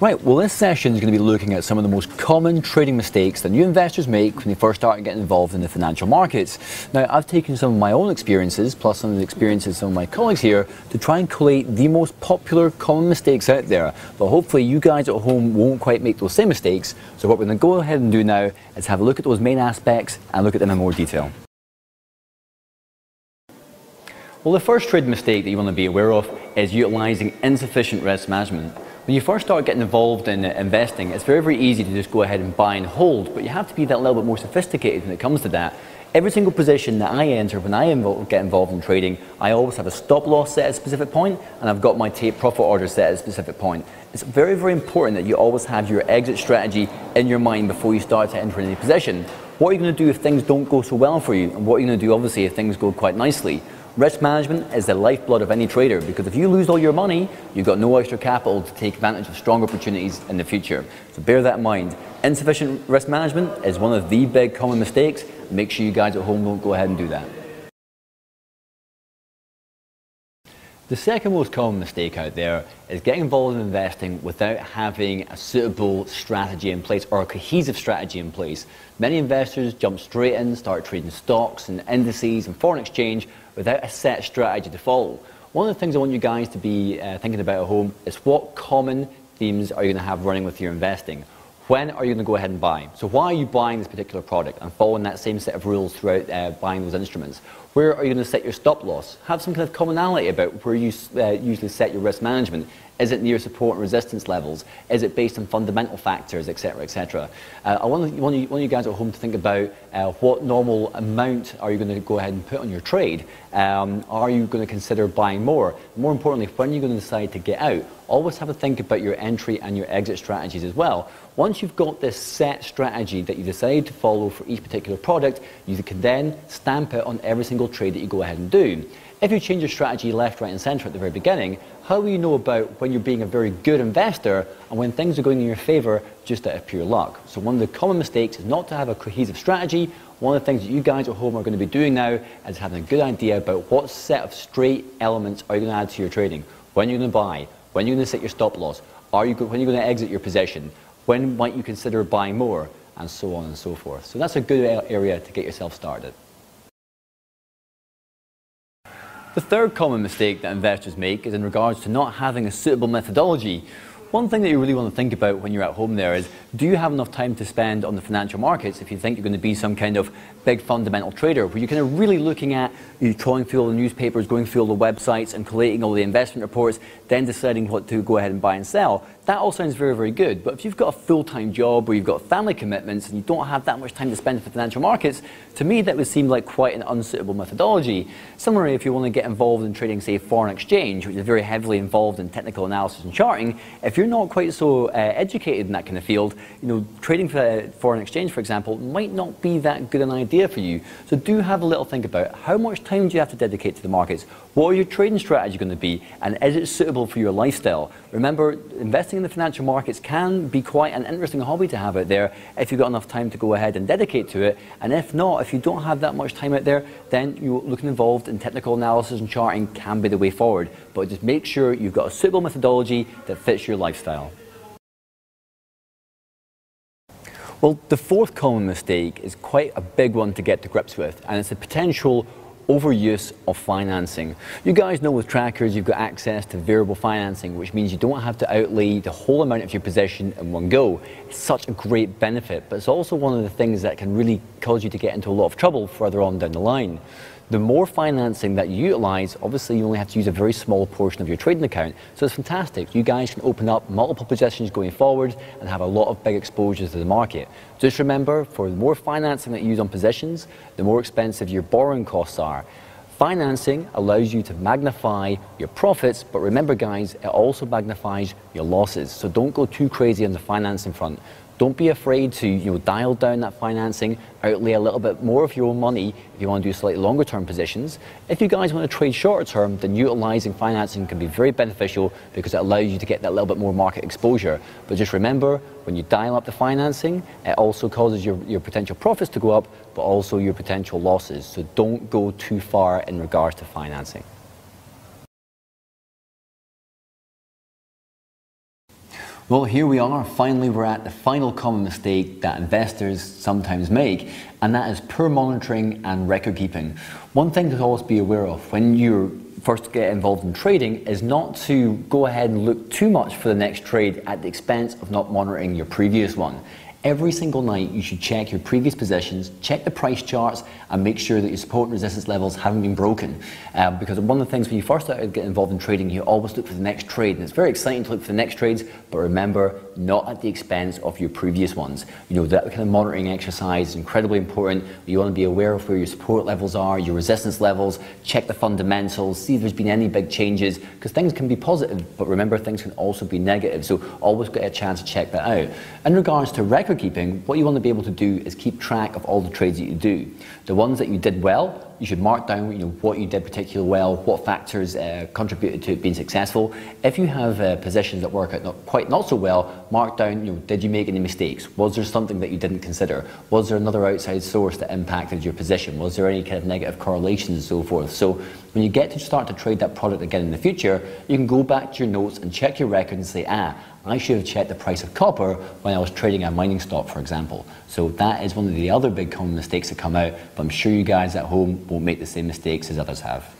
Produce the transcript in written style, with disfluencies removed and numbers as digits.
Right, well this session is going to be looking at some of the most common trading mistakes that new investors make when they first start getting involved in the financial markets. Now I've taken some of my own experiences, plus some of the experiences of some of my colleagues here, to try and collate the most popular common mistakes out there. But hopefully you guys at home won't quite make those same mistakes. So what we're going to go ahead and do now is have a look at those main aspects and look at them in more detail. Well, the first trade mistake that you want to be aware of is utilising insufficient risk management. When you first start getting involved in investing, it's very, very easy to just go ahead and buy and hold, but you have to be that little bit more sophisticated when it comes to that. Every single position that I enter when I get involved in trading, I always have a stop loss set at a specific point, and I've got my take profit order set at a specific point. It's very, very important that you always have your exit strategy in your mind before you start to enter any position. What are you going to do if things don't go so well for you, and what are you going to do obviously if things go quite nicely? Risk management is the lifeblood of any trader, because if you lose all your money, you've got no extra capital to take advantage of strong opportunities in the future. So bear that in mind. Insufficient risk management is one of the big common mistakes. Make sure you guys at home don't go ahead and do that. The second most common mistake out there is getting involved in investing without having a suitable strategy in place or a cohesive strategy in place. Many investors jump straight in, start trading stocks and indices and foreign exchange without a set strategy to follow. One of the things I want you guys to be thinking about at home is what common themes are you going to have running with your investing? When are you going to go ahead and buy? So why are you buying this particular product and following that same set of rules throughout buying those instruments? Where are you going to set your stop loss? Have some kind of commonality about where you usually set your risk management. Is it near support and resistance levels? Is it based on fundamental factors, etc., etc.? I want you guys at home to think about what normal amount are you going to go ahead and put on your trade? Are you going to consider buying more? More importantly, when are you going to decide to get out? Always have a think about your entry and your exit strategies as well. Once you've got this set strategy that you decide to follow for each particular product, you can then stamp it on every single trade that you go ahead and do. If you change your strategy left, right and centre at the very beginning, how will you know about when you're being a very good investor and when things are going in your favour just out of pure luck? So one of the common mistakes is not to have a cohesive strategy. One of the things that you guys at home are going to be doing now is having a good idea about what set of straight elements are you going to add to your trading. When you're going to buy, when you're going to set your stop loss, when you're going to exit your position, when might you consider buying more, and so on and so forth. So that's a good area to get yourself started. The third common mistake that investors make is in regards to not having a suitable methodology. One thing that you really want to think about when you're at home there is, do you have enough time to spend on the financial markets if you think you're going to be some kind of big fundamental trader, where you're kind of really looking at, you trawling through all the newspapers, going through all the websites and collating all the investment reports, then deciding what to go ahead and buy and sell. That all sounds very, very good, but if you've got a full-time job or you've got family commitments and you don't have that much time to spend for financial markets, to me that would seem like quite an unsuitable methodology. Similarly, if you want to get involved in trading, say, foreign exchange, which is very heavily involved in technical analysis and charting, if you're not quite so educated in that kind of field, trading for foreign exchange, for example, might not be that good an idea for you. So do have a little think about how much time do you have to dedicate to the markets? What are your trading strategy going to be? And is it suitable for your lifestyle? Remember, investing in the financial markets can be quite an interesting hobby to have out there if you've got enough time to go ahead and dedicate to it. And if not, if you don't have that much time out there, then looking involved in technical analysis and charting can be the way forward. But just make sure you've got a suitable methodology that fits your lifestyle. Well, the fourth common mistake is quite a big one to get to grips with, and it's the potential overuse of financing. You guys know with trackers you've got access to variable financing, which means you don't have to outlay the whole amount of your position in one go. It's such a great benefit, but it's also one of the things that can really cause you to get into a lot of trouble further on down the line. The more financing that you utilize, obviously you only have to use a very small portion of your trading account. So it's fantastic. You guys can open up multiple positions going forward and have a lot of big exposures to the market. Just remember, for the more financing that you use on positions, the more expensive your borrowing costs are. Financing allows you to magnify your profits, but remember guys, it also magnifies your losses. So don't go too crazy on the financing front. Don't be afraid to dial down that financing, outlay a little bit more of your own money if you want to do slightly longer term positions. If you guys want to trade shorter term, then utilizing financing can be very beneficial because it allows you to get that little bit more market exposure. But just remember, when you dial up the financing, it also causes your potential profits to go up, but also your potential losses. So don't go too far in regards to financing. Well, here we are. Finally, we're at the final common mistake that investors sometimes make, and that is poor monitoring and record keeping. One thing to always be aware of when you first get involved in trading is not to go ahead and look too much for the next trade at the expense of not monitoring your previous one. Every single night you should check your previous positions, check the price charts, and make sure that your support and resistance levels haven't been broken. Because one of the things when you first start to get involved in trading, you always look for the next trade, and it's very exciting to look for the next trades, but remember, not at the expense of your previous ones. You know, that kind of monitoring exercise is incredibly important. You want to be aware of where your support levels are, your resistance levels, check the fundamentals, see if there's been any big changes, because things can be positive, but remember, things can also be negative, so always get a chance to check that out. In regards to record keeping, what you want to be able to do is keep track of all the trades that you do. The ones that you did well, you should mark down what you did particularly well, what factors contributed to it being successful. If you have positions that work out not so well, mark down, did you make any mistakes? Was there something that you didn't consider? Was there another outside source that impacted your position? Was there any kind of negative correlations and so forth? So when you get to start to trade that product again in the future, you can go back to your notes and check your record and say, I should have checked the price of copper when I was trading a mining stock, for example. So that is one of the other big common mistakes that come out, but I'm sure you guys at home won't make the same mistakes as others have.